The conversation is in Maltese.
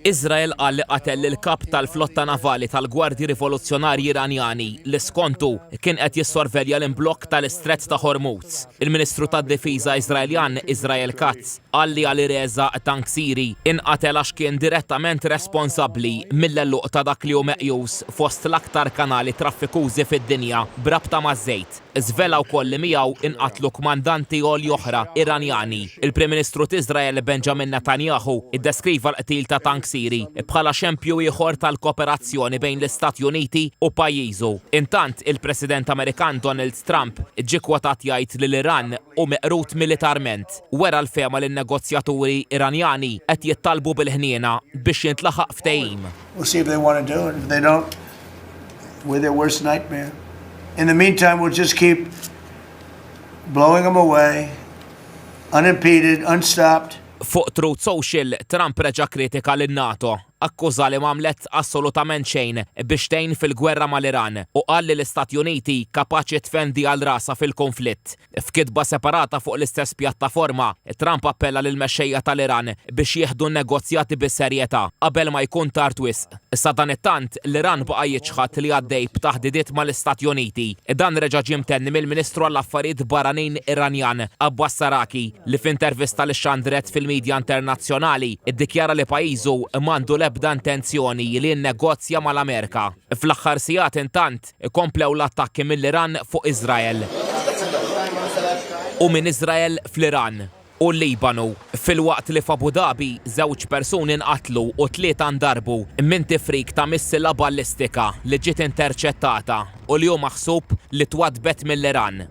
Iżrael qal li qatel il-kap tal-flotta navali tal-Gwardji Rivoluzzjonarji Iranjani li skontu kien qed jissorvelja l-imblokk tal-Istrett ta' Hormuz. Il-Ministru tad-Difiża Iżraeljan Israel Katz qal li għal-Reza Tanksiri inqatel għax kien direttament responsabbli mill-eluq ta' dak li hu meqjus fost l-aktar kanali traffikużi fid-dinja brabta maż-żejt. Żvela wkoll li miegħu inqatlu kmandanti għolji oħra Iranjani. Il-Prim Ministru t'Iżrael Benjamin Netanyahu iddeskriva l-qtil ta' Tanksiri bħala xempju ieħor tal-kooperazzjoni bejn l-Istati Uniti u pajjiżu. Intant il-President Amerikan Donald Trump ġie kwotat jgħid li l-Iran hu meqrut militarment wera l-fehma li n-negozjaturi Iranjani qed jittalbu bil-ħniena biex jintlaħaq ftehim. We'll see if they want to do it. If they don't, we're their worst nightmare. In the meantime, we'll just keep blowing them away, unimpeded, unstopped. Fuq Truth Social, Trump reġa' kritika lin-NATO, akkuża li m'għamlet assolutament xejn biex tgħin fil-gwerra mal-Iran u qal li l-Istati Uniti kapaċi tfendi għal rasa fil-konflitt. F'kitba separata fuq l-istess pjattaforma, Trump appella lil mexxejja tal-Iran biex jieħdu n-negozjati bis-serjetà qabel ma jkun tard wisq. Issa dan it-tant l-Iran baqa' jiġħad li għaddej b'taħdidiet mal-Istati Uniti. Dan reġa' ġie mtenni mill-Ministru għall-Affarijiet Barranin Iranjan Abbas Araqi li f'intervista lix-xandret fil-medja internazzjonali iddikjara li pajjiżu m'għandu l-ebda intenzjoni li nnegozja mal-Amerika. Fl-aħħar sigħat intant komplew l-attakki mill-Iran fuq Iżrael u minn Iżrael fl-Iran u l-Libanu. Fil-waqt li f'Abu Dhabi żewġ persuni nqatlu u 3 ndarbu minn tifrik ta' missila ballistika li ġiet interċettata u li hu maħsub li twadbet mill-Iran.